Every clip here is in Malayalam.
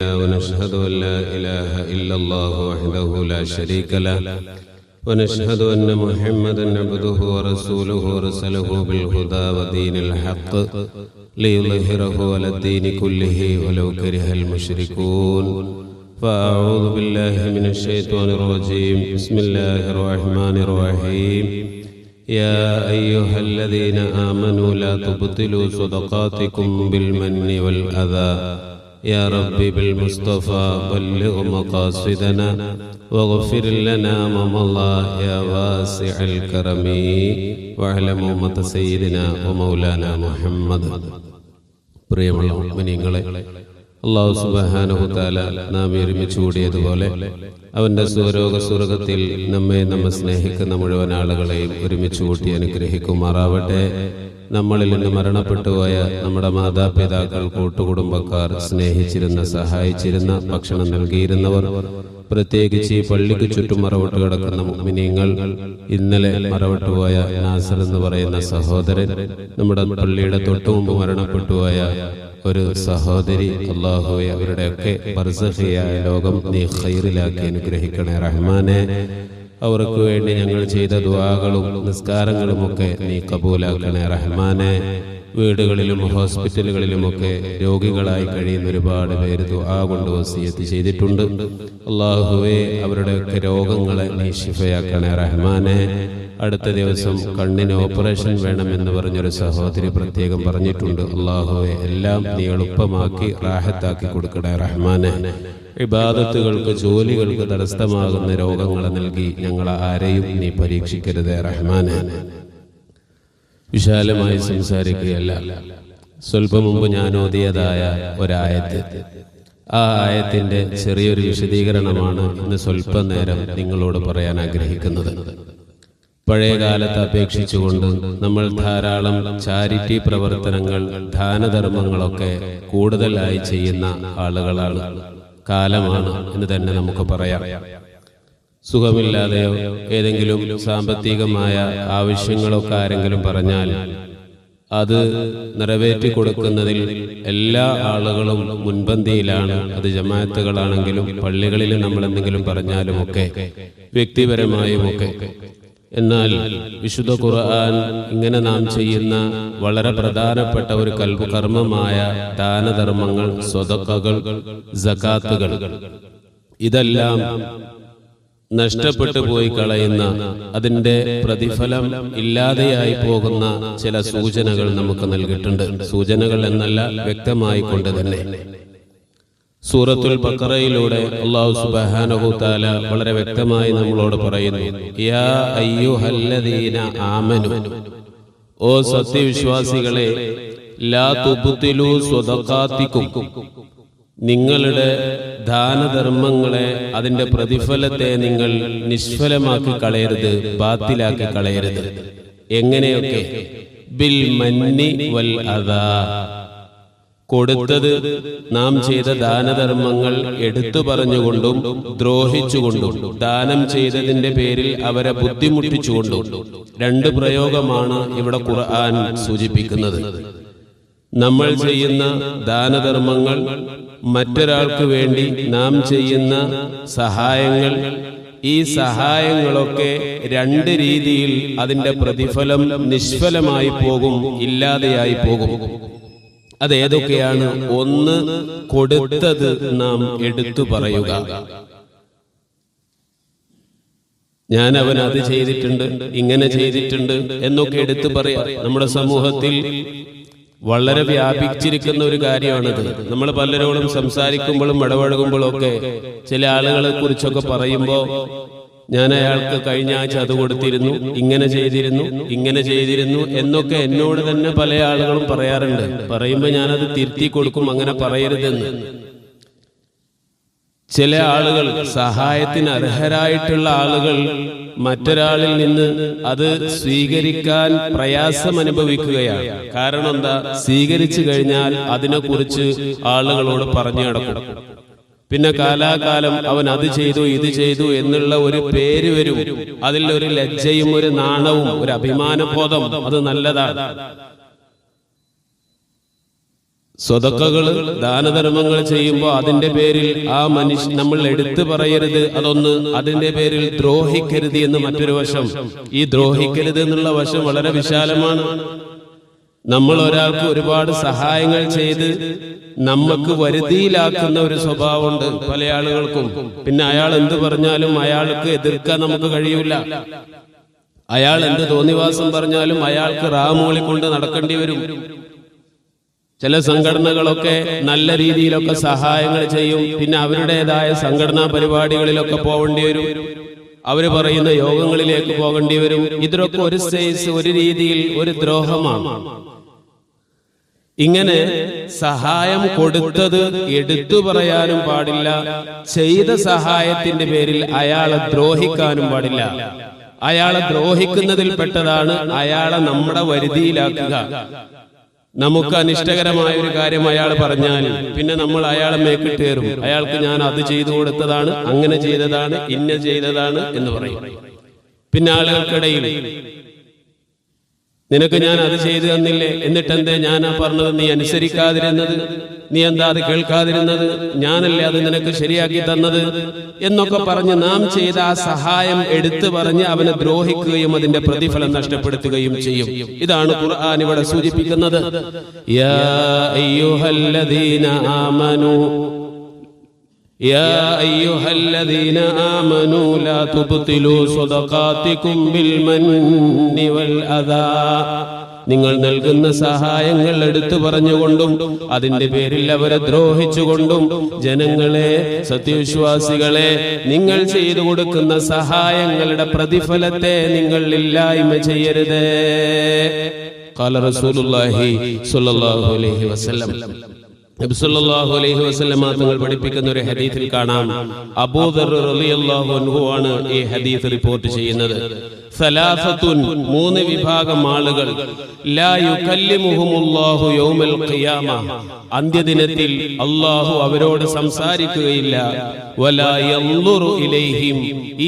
ونشهد أن لا إله إلا الله وحده لا شريك له ونشهد أن محمدا عبده ورسوله أرسله بالهدى ودين الحق ليظهره على الدين كله ولو كره المشركون فأعوذ بالله من الشيطان الرجيم بسم الله الرحمن الرحيم يا أيها الذين آمنوا لا تبطلوا صدقاتكم بالمن والأذى يا ربي بالمصطفى بلغ مقاصدنا واغفر لنا ما مضى يا واسع الكرم واعلم أمة سيدنا ومولانا محمد. പ്രിയമുള്ള മുഅ്മിനീങ്ങളെ, അല്ലാഹു സുബ്ഹാനഹു തആല നാം ഒരുമിച്ച് കൂടിയതുപോലെ അവന്റെ സ്വരോഗ സ്വർഗത്തിൽ നമ്മെ സ്നേഹിക്കുന്ന മുഴുവൻ ആളുകളെയും ഒരുമിച്ച് കൂട്ടി അനുഗ്രഹിക്കുമാറാവട്ടെ. നമ്മളിൽ നിന്ന് മരണപ്പെട്ടുപോയ നമ്മുടെ മാതാപിതാക്കൾ, കൂട്ടുകുടുംബക്കാർ, സ്നേഹിച്ചിരുന്ന, സഹായിച്ചിരുന്ന, ഭക്ഷണം നൽകിയിരുന്നവർ, പ്രത്യേകിച്ച് ഈ പള്ളിക്ക് ചുറ്റും മറവിട്ട് കിടക്കുന്ന മുഅ്മിനീങ്ങൾ, ഇന്നലെ മറവിട്ടുപോയ നാസർ എന്ന് പറയുന്ന സഹോദരൻ, നമ്മുടെ പള്ളിയുടെ തൊട്ടുമുമ്പ് മരണപ്പെട്ടുപോയ ഒരു സഹോദരി, അല്ലാഹുവേ അവരുടെയൊക്കെ ബർസഖിയായ ലോകം നീ ഖൈറിലാക്കി അനുഗ്രഹിക്കണേ റഹ്മാനെ. അവർക്ക് വേണ്ടി ഞങ്ങൾ ചെയ്ത ദുആകളും നിസ്കാരങ്ങളുമൊക്കെ നീ കബൂലാക്കണേ റഹ്മാനെ. വീടുകളിലും ഹോസ്പിറ്റലുകളിലുമൊക്കെ രോഗികളായി കഴിയുന്ന ഒരുപാട് പേര് ദുആ കൊണ്ട് വസിയത്ത് ചെയ്തിട്ടുണ്ട്. അല്ലാഹുവേ അവരുടെയൊക്കെ രോഗങ്ങളെ നീ ശിഫയാക്കണേ റഹ്മാനെ. അടുത്ത ദിവസം കണ്ണിന് ഓപ്പറേഷൻ വേണമെന്ന് പറഞ്ഞൊരു സഹോദരി പ്രത്യേകം പറഞ്ഞിട്ടുണ്ട്. അല്ലാഹുവേ എല്ലാം നീ എളുപ്പമാക്കി റാഹത്താക്കി കൊടുക്കണേ റഹ്മാനെ. ഇബാദത്തുകൾക്ക്, ജോലികൾക്ക് തടസ്സമാകുന്ന രോഗങ്ങളെ നൽകി ഞങ്ങളെ ആരെയും നീ പരീക്ഷിക്കരുതേ റഹ്മാനെ. വിശാലമായി സംസാരിക്കുകയല്ല, സ്വല്പം മുമ്പ് ഞാൻ ഓതിയതായ ഒരായത്ത്, ആ ആയത്തിന്റെ ചെറിയൊരു വിശദീകരണമാണ് ഇന്ന് സ്വല്പം നേരം നിങ്ങളോട് പറയാൻ ആഗ്രഹിക്കുന്നത്. പഴയ കാലത്ത് അപേക്ഷിച്ചുകൊണ്ട് നമ്മൾ ധാരാളം ചാരിറ്റി പ്രവർത്തനങ്ങൾ, ദാനധർമ്മങ്ങളൊക്കെ കൂടുതലായി ചെയ്യുന്ന ആളുകളാണ്, കാലമാണ് എന്ന് തന്നെ നമുക്ക് പറയാം. സുഖമില്ലാതെയോ ഏതെങ്കിലും സാമ്പത്തികമായ ആവശ്യങ്ങളൊക്കെ ആരെങ്കിലും പറഞ്ഞാൽ അത് നിറവേറ്റി കൊടുക്കുന്നതിൽ എല്ലാ ആളുകളും മുൻപന്തിയിലാണ്. അത് ജമാഅത്തുകളാണെങ്കിലും പള്ളികളിൽ നമ്മൾ എന്തെങ്കിലും പറഞ്ഞാലുമൊക്കെ, വ്യക്തിപരമായുമൊക്കെ. എന്നാൽ വിശുദ്ധ ഖുർആൻ ഇങ്ങനെ നാം ചെയ്യുന്ന വളരെ പ്രധാനപ്പെട്ട ഒരു കർമ്മമായ ദാനധർമ്മങ്ങൾ, സ്വതക്കകൾ, സകാത്തുകൾ, ഇതെല്ലാം നഷ്ടപ്പെട്ടു പോയി കളയുന്ന, അതിന്റെ പ്രതിഫലം ഇല്ലാതെയായി പോകുന്ന ചില സൂചനകൾ നമുക്ക് നൽകിയിട്ടുണ്ട്. സൂചനകൾ എന്നല്ല, വ്യക്തമായി കൊണ്ട് തന്നെ സൂറത്തുൽ ബഖറയിലൂടെ അല്ലാഹു സുബ്ഹാനഹു തആല വളരെ വ്യക്തമായി നമ്മളോട് പറയുന്നു, യാ അയ്യുഹല്ലദീന ആമനു, ഓ സത്യവിശ്വാസികളെ, ലാ തുബ്തിലു സ്വദഖാതികും, നിങ്ങളുടെ ദാനധർമ്മങ്ങളെ, അതിന്റെ പ്രതിഫലത്തെ നിങ്ങൾ നിഷ്ഫലമാക്കി കളയരുത്, ബാത്തിലാക്കി കളയരുത്. എങ്ങനെയൊക്കെ? ബിൽ മന്നി വൽ അദാ, കൊടുത്തത് നാം ചെയ്ത ദാനധർമ്മങ്ങൾ എടുത്തു പറഞ്ഞുകൊണ്ടും ദ്രോഹിച്ചുകൊണ്ടും, ദാനം ചെയ്തതിന്റെ പേരിൽ അവരെ ബുദ്ധിമുട്ടിച്ചുകൊണ്ടും. രണ്ട് പ്രയോഗമാണ് ഇവിടെ ഖുർആൻ സൂചിപ്പിക്കുന്നത്. നമ്മൾ ചെയ്യുന്ന ദാനധർമ്മങ്ങൾ, മറ്റൊരാൾക്ക് വേണ്ടി നാം ചെയ്യുന്ന സഹായങ്ങൾ, ഈ സഹായങ്ങളൊക്കെ രണ്ട് രീതിയിൽ അതിന്റെ പ്രതിഫലം നിഷ്ഫലമായി പോകും, ഇല്ലാതെയായി പോകും. അതേതൊക്കെയാണ്? ഒന്ന്, കൊടുത്തത് നാം എടുത്തു പറയുക. ഞാൻ അവൻ അത് ചെയ്തിട്ടുണ്ട്, ഇങ്ങനെ ചെയ്തിട്ടുണ്ട് എന്നൊക്കെ എടുത്തു പറയാം. നമ്മുടെ സമൂഹത്തിൽ വളരെ വ്യാപിച്ചിരിക്കുന്ന ഒരു കാര്യമാണിത്. നമ്മൾ പലരോടും സംസാരിക്കുമ്പോഴും ഇടപഴകുമ്പോഴും ഒക്കെ ചില ആളുകളെ കുറിച്ചൊക്കെ പറയുമ്പോൾ, ഞാൻ അയാൾക്ക് കഴിഞ്ഞ ആഴ്ച അത് കൊടുത്തിരുന്നു, ഇങ്ങനെ ചെയ്തിരുന്നു, ഇങ്ങനെ ചെയ്തിരുന്നു എന്നൊക്കെ എന്നോട് തന്നെ പല ആളുകളും പറയാറുണ്ട്. പറയുമ്പോൾ ഞാനത് തിരുത്തി കൊടുക്കും, അങ്ങനെ പറയരുതെന്ന്. ചില ആളുകൾ, സഹായത്തിന് അർഹരായിട്ടുള്ള ആളുകൾ, മറ്റൊരാളിൽ നിന്ന് അത് സ്വീകരിക്കാൻ പ്രയാസം അനുഭവിക്കുകയാണ്. കാരണം എന്താ? സ്വീകരിച്ചു കഴിഞ്ഞാൽ അതിനെക്കുറിച്ച് ആളുകളോട് പറഞ്ഞു നടക്കും. പിന്നെ കാലാകാലം അവൻ അത് ചെയ്തു, ഇത് ചെയ്തു എന്നുള്ള ഒരു പേര് വരും. അതിൽ ഒരു ലജ്ജയും ഒരു നാണവും ഒരു അഭിമാനബോധം, അത് നല്ലതാണ്. സ്വതക്കകള് ദാനധർമ്മങ്ങൾ ചെയ്യുമ്പോൾ അതിന്റെ പേരിൽ ആ നമ്മൾ എടുത്തു പറയരുത്, അതിന്റെ പേരിൽ ദ്രോഹിക്കരുത് എന്ന് മറ്റൊരു വശം. ഈ ദ്രോഹിക്കരുത് എന്നുള്ള വശം വളരെ വിശാലമാണ്. നമ്മൾ ഒരാൾക്ക് ഒരുപാട് സഹായങ്ങൾ ചെയ്ത് നമുക്ക് വരുതിയിലാക്കുന്ന ഒരു സ്വഭാവമുണ്ട് പല ആളുകൾക്കും. പിന്നെ അയാൾ എന്ത് പറഞ്ഞാലും അയാൾക്ക് എതിർക്കാൻ നമുക്ക് കഴിയൂല. അയാൾ എന്ത് തോന്നിവാസം പറഞ്ഞാലും അയാൾക്ക് റാമൂളി കൊണ്ട് നടക്കേണ്ടി വരും. ചില സംഘടനകളൊക്കെ നല്ല രീതിയിലൊക്കെ സഹായങ്ങൾ ചെയ്യും, പിന്നെ അവരുടേതായ സംഘടനാ പരിപാടികളിലൊക്കെ പോകേണ്ടി വരും, അവര് പറയുന്ന യോഗങ്ങളിലേക്ക് പോകേണ്ടി വരും. ഇതിലൊക്കെ ഒരു സൈസ്, ഒരു രീതിയിൽ ഒരു ദ്രോഹമാണ്. ഇങ്ങനെ സഹായം കൊടുത്തത് എടുത്തു പറയാനും പാടില്ല, ചെയ്ത സഹായത്തിന്റെ പേരിൽ അയാളെ ദ്രോഹിക്കാനും പാടില്ല. അയാളെ ദ്രോഹിക്കുന്നതിൽ പെട്ടതാണ് അയാളെ നമ്മുടെ വരുതിയിലാക്കുക. നമുക്ക് അനിഷ്ടകരമായ ഒരു കാര്യം അയാൾ പറഞ്ഞാൽ പിന്നെ നമ്മൾ അയാളെ മേക്കിട്ട് കയറും. അയാൾക്ക് ഞാൻ അത് ചെയ്തു കൊടുത്തതാണ്, അങ്ങനെ ചെയ്തതാണ്, ഇന്ന ചെയ്തതാണ് എന്ന് പറയും. പിന്നെ ആളുകൾക്കിടയിൽ നിനക്ക് ഞാൻ അത് ചെയ്തു തന്നില്ലേ, എന്നിട്ടെന്തേ ഞാൻ ആ പറഞ്ഞത് നീ അനുസരിക്കാതിരുന്നത്, നീ എന്താ അത് കേൾക്കാതിരുന്നത്, ഞാനല്ലേ അത് നിനക്ക് ശരിയാക്കി തന്നത് എന്നൊക്കെ പറഞ്ഞ് നാം ചെയ്ത ആ സഹായം എടുത്തു പറഞ്ഞ് അവനെ ദ്രോഹിക്കുകയും അതിന്റെ പ്രതിഫലം നഷ്ടപ്പെടുത്തുകയും ചെയ്യും. ഇതാണ് ഖുർആൻ ഇവിടെ സൂചിപ്പിക്കുന്നത്. യാ അയ്യുഹല്ലദീന ആമനൂ يا أيها الذين آمنوا لا تبطلوا صدقاتكم بالمن والأذى. നിങ്ങൾ നൽകുന്ന സഹായങ്ങൾ എടുത്തു പറഞ്ഞുകൊണ്ടും അതിന്റെ പേരിൽ അവരെ ദ്രോഹിച്ചുകൊണ്ടും ജനങ്ങളെ, സത്യവിശ്വാസികളെ, നിങ്ങൾ ചെയ്തു കൊടുക്കുന്ന സഹായങ്ങളുടെ പ്രതിഫലത്തെ നിങ്ങൾ ഇല്ലായ്മ ചെയ്യരുത്. ഖാല റസൂലുള്ളാഹി സ്വല്ലല്ലാഹു അലൈഹി വസല്ലം. നബി സല്ലല്ലാഹു അലൈഹി വസല്ലം തങ്ങൾ പഠിപ്പിക്കുന്ന ഒരു ഹദീസിൽ കാണാം, അബൂദർ റളിയല്ലാഹു അൻഹു ആണ് ഈ ഹദീസ് റിപ്പോർട്ട് ചെയ്യുന്നത്. സലാസത്തുൻ, 3 വിഭാഗം ആളുകൾ, ലാ യുകല്ലിമുഹുമുല്ലാഹു യൗമൽ ഖിയാമ, അന്ത്യദിനത്തിൽ അല്ലാഹു അവരോട് സംസാരിക്കുകയില്ല. വലാ യൻദുറു ഇലൈഹിം,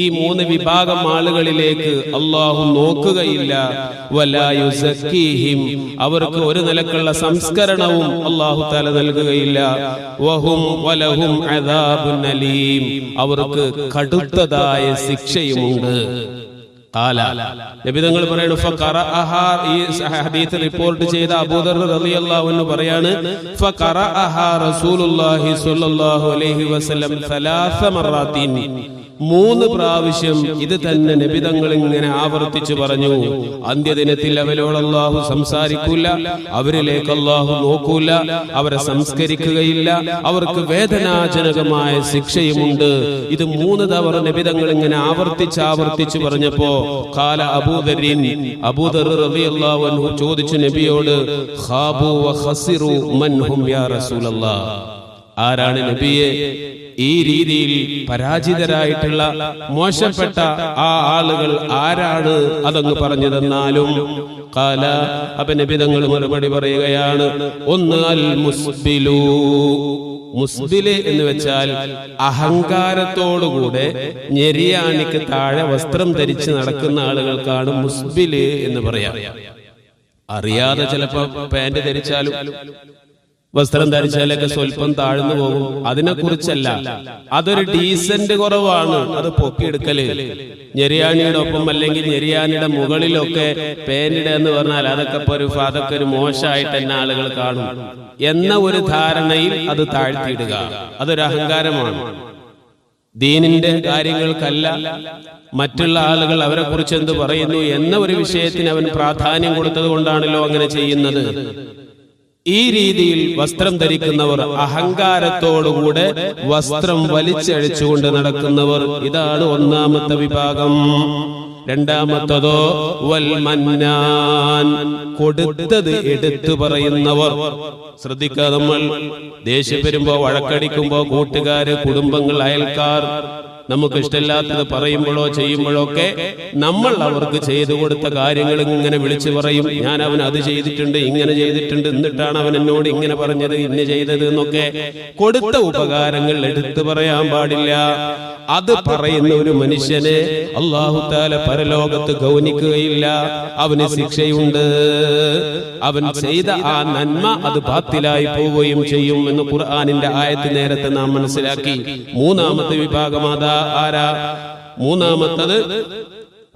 ഈ 3 വിഭാഗം ആളുകളിലേക്ക് അല്ലാഹു നോക്കുകയില്ല. വലാ യുസക്കീഹിം, അവർക്ക് ഒരു നിലക്കുള്ള സംസ്കരണവും അല്ലാഹു തആല നൽകുകയില്ല. വഹും വലഹും അദാബുൻ അലീം, അവർക്ക് കടുത്തതായ ശിക്ഷയുമുണ്ട്. നബി തങ്ങൾ പറയുന്നു, ഫഖറഅഹാ, ഈ ഹദീസ് റിപ്പോർട്ട് ചെയ്ത അബൂദർ റളിയല്ലാഹു അൻഹു പറയാണ്, ഫഖറഅഹാ റസൂലുള്ളാഹി സ്വല്ലല്ലാഹു അലൈഹി വസല്ലം 3 മററാത്തിൻ, 3 പ്രാവശ്യം ഇത് തന്നെ നബി തങ്ങൾ ഇങ്ങനെ ആവർത്തിച്ചു പറഞ്ഞു. അന്ത്യദിനത്തിൽ അവരോട് അല്ലാഹു സംസാരിക്കൂല, അവരിലേക്ക് അല്ലാഹു നോക്കൂല, അവരെ സംസ്കരിക്കുകയില്ല, അവർക്ക് വേദനാജനകമായ ശിക്ഷയുമുണ്ട്. ഇത് 3 തവണ നബി തങ്ങൾ ഇങ്ങനെ ആവർത്തിച്ചു പറഞ്ഞപ്പോ ഖാല അബൂദർ റളിയല്ലാഹു അൻഹു ചോദിച്ചു നബിയോട്, ഖാബു വ ഖസിറു മൻ ഹും യാ റസൂലല്ലാഹ്, ആരാണ് നബിയെ ഈ രീതിയിൽ പരാജിതരായിട്ടുള്ള മോശപ്പെട്ട ആ ആളുകൾ ആരാണ്, അതങ്ങ് പറഞ്ഞു തന്നാലും. ഖാല, അപ്പോൾ നബി തങ്ങൾ മറുപടി പറയുകയാണ്, ഒന്ന് അൽ മുസ്ബിലു, മുസ്ബില് എന്ന് വെച്ചാൽ അഹങ്കാരത്തോടുകൂടെ ഞെരിയാണിക്ക് താഴെ വസ്ത്രം ധരിച്ച് നടക്കുന്ന ആളുകൾക്കാണ് മുസ്ബില് എന്ന് പറയാം. അറിയാതെ ചിലപ്പോ പാന്റ് ധരിച്ചാലും വസ്ത്രം ധരിച്ചാലൊക്കെ സ്വല്പം താഴ്ന്നു പോകും, അതിനെക്കുറിച്ചല്ല. അതൊരു ഡീസന്റ് കുറവാണ്, അത് പൊക്കിയെടുക്കല്. ഞെരിയാണിയുടെ ഒപ്പം അല്ലെങ്കിൽ ഞെരിയാണിയുടെ മുകളിലൊക്കെ പേനിട എന്ന് പറഞ്ഞാൽ അതൊക്കെ ഒരു മോശമായിട്ട് തന്നെ ആളുകൾ കാണും എന്ന ഒരു ധാരണയിൽ അത് താഴ്ത്തിയിടുക, അതൊരു അഹങ്കാരമാണ്. ദീനിന്റെ കാര്യങ്ങൾക്കല്ല, മറ്റുള്ള ആളുകൾ അവരെ കുറിച്ച് എന്ത് പറയുന്നു എന്ന ഒരു വിഷയത്തിന് അവൻ പ്രാധാന്യം കൊടുത്തത് കൊണ്ടാണല്ലോ അങ്ങനെ ചെയ്യുന്നത്. ഈ രീതിയിൽ വസ്ത്രം ധരിക്കുന്നവർ, അഹങ്കാരത്തോടുകൂടെ വസ്ത്രം വലിച്ചഴിച്ചുകൊണ്ട് നടക്കുന്നവർ, ഇതാണ് 1ാമത്തെ വിഭാഗം. 2ാമത്തതോ വൽ മന്നാൻ, കൊടുത്തത് എടുത്തു പറയുന്നവർ. ശ്രദ്ധിക്കുക, നമ്മൾ ദേഷ്യം വരുമ്പോ, വഴക്കടിക്കുമ്പോ കൂട്ടുകാര്, കുടുംബങ്ങൾ, അയൽക്കാർ നമുക്ക് ഇഷ്ടമില്ലാത്തത് പറയുമ്പോഴോ ചെയ്യുമ്പോഴോ ഒക്കെ നമ്മൾ അവർക്ക് ചെയ്തു കൊടുത്ത കാര്യങ്ങൾ ഇങ്ങനെ വിളിച്ചു പറയും. ഞാൻ അവൻ അത് ചെയ്തിട്ടുണ്ട്, ഇങ്ങനെ ചെയ്തിട്ടുണ്ട്, എന്നിട്ടാണ് അവൻ എന്നോട് ഇങ്ങനെ പറഞ്ഞത്, ഇന്ന് ചെയ്തത് എന്നൊക്കെ. കൊടുത്ത ഉപകാരങ്ങൾ എടുത്തു പറയാൻ പാടില്ല. അത് പറയുന്ന ഒരു മനുഷ്യനെ അല്ലാഹു തആല പരലോകത്ത് ഗൗനിക്കുകയില്ല, അവന് ശിക്ഷയുണ്ട്. അവൻ ചെയ്ത ആ നന്മ അത് ബാത്തിലായി പോവുകയും ചെയ്യും എന്ന് ഖുർആനിന്റെ ആയത്ത് നേരത്തെ നാം മനസ്സിലാക്കി. മൂന്നാമത്തെ വിഭാഗം ആരാ? മൂന്നാമത്തത്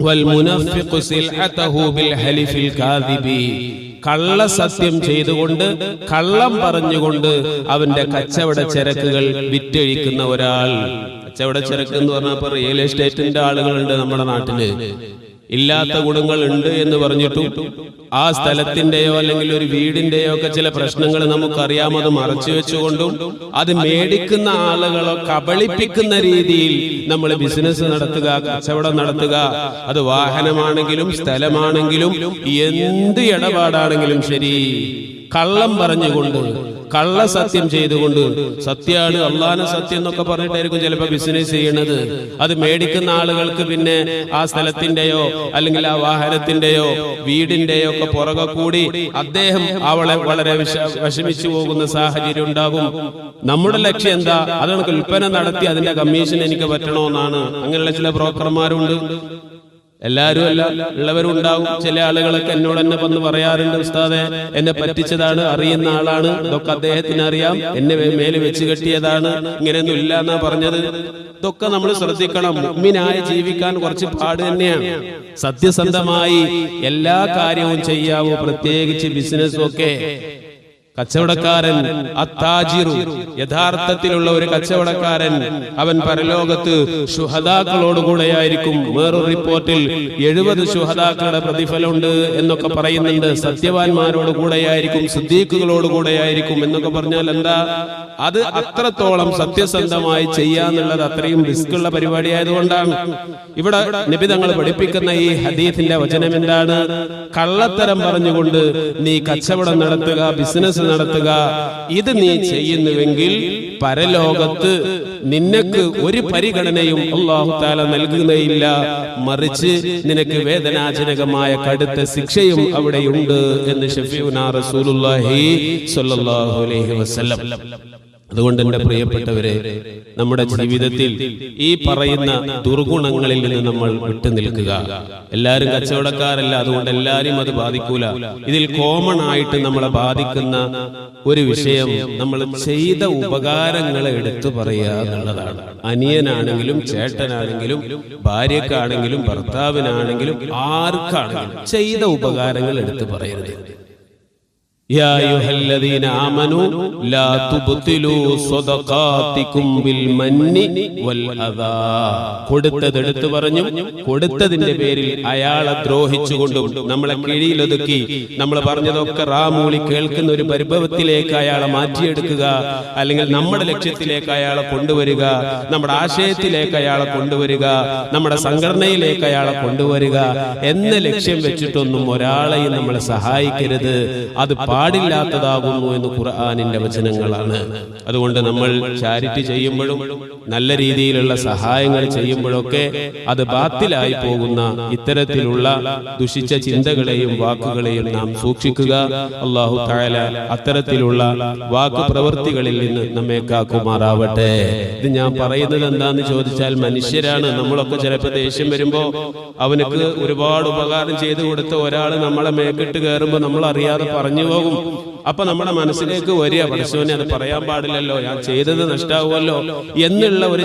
വൽ മുനഫിഖു സിൽഅതഹു ബിൽ ഹലിഫിൽ കാദിബി. കള്ളസത്യം ചെയ്തുകൊണ്ട്, കള്ളം പറഞ്ഞുകൊണ്ട് അവന്റെ കച്ചവട ചരക്കുകൾ വിറ്റഴിക്കുന്ന ഒരാൾ. കച്ചവട ചരക്ക് എന്ന് പറഞ്ഞാൽ റിയൽ എസ്റ്റേറ്റിന്റെ ആളുകളുണ്ട് നമ്മുടെ നാട്ടില്. ഇല്ലാത്ത ഗുണങ്ങൾ ഉണ്ട് എന്ന് പറഞ്ഞിട്ടും ആ സ്ഥലത്തിന്റെയോ അല്ലെങ്കിൽ ഒരു വീടിന്റെയോ ഒക്കെ ചില പ്രശ്നങ്ങൾ നമുക്കറിയാം, അത് മറച്ചു വെച്ചുകൊണ്ടും അത് മേടിക്കുന്ന ആളുകളെ കബളിപ്പിക്കുന്ന രീതിയിൽ നമ്മൾ ബിസിനസ് നടത്തുക, കച്ചവടം നടത്തുക. അത് വാഹനമാണെങ്കിലും സ്ഥലമാണെങ്കിലും എന്ത് ഇടപാടാണെങ്കിലും ശരി, കള്ളം പറഞ്ഞുകൊണ്ട്, കള്ളസത്യം ചെയ്തുകൊണ്ട്, സത്യമാണ് അള്ളാഹുവിന്റെ സത്യം എന്നൊക്കെ പറഞ്ഞിട്ടായിരിക്കും ചിലപ്പോൾ ബിസിനസ് ചെയ്യണത്. അത് മേടിക്കുന്ന ആളുകൾക്ക് പിന്നെ ആ സ്ഥലത്തിന്റെയോ അല്ലെങ്കിൽ ആ വാഹനത്തിന്റെയോ വീടിന്റെയോ ഒക്കെ പുറകെ കൂടി അദ്ദേഹം അവളെ വളരെ വിഷമിച്ചു പോകുന്ന സാഹചര്യം ഉണ്ടാകും. നമ്മുടെ ലക്ഷ്യം എന്താ? അതാണ് വിൽപ്പന നടത്തി അതിന്റെ കമ്മീഷൻ എനിക്ക് പറ്റണമെന്നാണ്. അങ്ങനെയുള്ള ചില ബ്രോക്കർമാരുണ്ട്. എല്ലാവരും അല്ല, ഉള്ളവരുണ്ടാവും. ചില ആളുകളൊക്കെ എന്നോട് തന്നെ വന്ന് പറയാറുണ്ട്, ഉസ്താദെ എന്നെ പറ്റിച്ചതാണ്, അറിയുന്ന ആളാണ്, ഇതൊക്കെ അദ്ദേഹത്തിന് അറിയാം, എന്നെ മേലെ വെച്ച് കെട്ടിയതാണ്, ഇങ്ങനെയൊന്നും ഇല്ല എന്നാ പറഞ്ഞത്. ഇതൊക്കെ നമ്മൾ ശ്രദ്ധിക്കണം. മുഅ്മിനായി ജീവിക്കാൻ കുറച്ച് പാട് തന്നെയാണ്. സത്യസന്ധമായി എല്ലാ കാര്യവും ചെയ്യാവൂ, പ്രത്യേകിച്ച് ബിസിനസ്സും ഒക്കെ. കച്ചവടക്കാരൻ അത്താജിറു, യഥാർത്ഥത്തിലുള്ള ഒരു കച്ചവടക്കാരൻ, അവൻ പരലോകത്ത് ശുഹദാക്കളോടുകൂടെയായിരിക്കും. വേറൊരു റിപ്പോർട്ടിൽ 70 ശുഹദാക്കളുടെ പ്രതിഫലമുണ്ട് എന്നൊക്കെ പറയുന്നുണ്ട്. സത്യവാന്മാരോട് കൂടെയായിരിക്കും, സിദ്ദീഖുകളോട് കൂടെയായിരിക്കും എന്നൊക്കെ പറഞ്ഞാൽ എന്താ? അത് അത്രത്തോളം സത്യസന്ധമായി ചെയ്യാന്നുള്ളത് അത്രയും റിസ്ക് ഉള്ള പരിപാടി ആയതുകൊണ്ടാണ്. ഇവിടെ നബി തങ്ങൾ പഠിപ്പിക്കുന്ന ഈ ഹദീസിന്റെ വചനം എന്താണ്? കള്ളത്തരം പറഞ്ഞുകൊണ്ട് നീ കച്ചവടം നടത്തുക, ബിസിനസ് നടത്തുക, ഇത് നീ ചെയ്യുന്നുവെങ്കിൽ പരലോകത്ത് നിനക്ക് ഒരു പരിഗണനയും അല്ലാഹു തആല നൽകുകയില്ല, മറിച്ച് നിനക്ക് വേദനാജനകമായ കടുത്ത ശിക്ഷയും അവിടെയുണ്ട് എന്ന് ശഫീഉനാ റസൂലുള്ളാഹി സ്വല്ലല്ലാഹു അലൈഹി വസല്ലം. അതുകൊണ്ട് എന്റെ പ്രിയപ്പെട്ടവരെ, നമ്മുടെ ജീവിതത്തിൽ ഈ പറയുന്ന ദുർഗുണങ്ങളിൽ നിന്ന് നമ്മൾ വിട്ടു നിൽക്കുക. എല്ലാവരും കച്ചവടക്കാരല്ല, അതുകൊണ്ട് എല്ലാവരും അത് ബാധിക്കൂല. ഇതിൽ കോമൺ ആയിട്ട് നമ്മളെ ബാധിക്കുന്ന ഒരു വിഷയം, നമ്മൾ ചെയ്ത ഉപകാരങ്ങളെ എടുത്തു പറയുക എന്നുള്ളതാണ്. അനിയനാണെങ്കിലും ചേട്ടനാണെങ്കിലും ഭാര്യക്കാണെങ്കിലും ഭർത്താവിനാണെങ്കിലും ആർക്കാണെങ്കിലും ചെയ്ത ഉപകാരങ്ങൾ എടുത്തു പറയരുത്. യാ അയ്യുഹല്ലദീന ആമനൂ ലാ തുബ്തിലൂ സ്വദഖാതികും ബിൽ മന്നി വൽ അദാ. കൊടുത്തതെടുത്തു പറഞ്ഞു, കൊടുത്തതിന്റെ പേരിൽ അയാളെ ദ്രോഹിച്ചുകൊണ്ടും നമ്മളെ കിഴിയിലൊതുക്കി നമ്മൾ പറഞ്ഞതൊക്കെ റാമൂളി കേൾക്കുന്ന ഒരു പരിഭവത്തിലേക്ക് അയാളെ മാറ്റിയെടുക്കുക, അല്ലെങ്കിൽ നമ്മുടെ ലക്ഷ്യത്തിലേക്ക് അയാളെ കൊണ്ടുവരിക, നമ്മുടെ ആശയത്തിലേക്ക് അയാളെ കൊണ്ടുവരിക, നമ്മുടെ സംഘടനയിലേക്ക് അയാളെ കൊണ്ടുവരിക എന്ന ലക്ഷ്യം വെച്ചിട്ടൊന്നും ഒരാളെയും നമ്മളെ സഹായിക്കരുത്. അത് പാടില്ലാത്തതാകുന്നു എന്ന് ഖുർആനിന്റെ വചനങ്ങളാണ്. അതുകൊണ്ട് നമ്മൾ ചാരിറ്റി ചെയ്യുമ്പോഴും നല്ല രീതിയിലുള്ള സഹായങ്ങൾ ചെയ്യുമ്പോഴൊക്കെ അത് ബാത്തിലായി പോകുന്ന ഇത്തരത്തിലുള്ള ദുഷിച്ച ചിന്തകളെയും വാക്കുകളെയും നാം സൂക്ഷിക്കുക. അല്ലാഹു തആല അത്തരത്തിലുള്ള വാക്ക് പ്രവൃത്തികളിൽ നിന്ന് നമ്മെ കാക്കുമാറാവട്ടെ. ഇത് ഞാൻ പറയുന്നത് എന്താന്ന് ചോദിച്ചാൽ, മനുഷ്യരാണ് നമ്മളൊക്കെ. ചിലപ്പോൾ ദേഷ്യം വരുമ്പോ അവനക്ക് ഒരുപാട് ഉപകാരം ചെയ്തു കൊടുത്ത ഒരാൾ നമ്മളെ മേക്കിട്ട് കയറുമ്പോ നമ്മൾ അറിയാതെ പറഞ്ഞു പോകും. അപ്പൊ നമ്മുടെ മനസ്സിലേക്ക് വരിക, പടച്ചോനെ അത് പറയാൻ പാടില്ലല്ലോ, ഞാൻ ചെയ്തത് നഷ്ടാവുമല്ലോ എന്നുള്ള ഒരു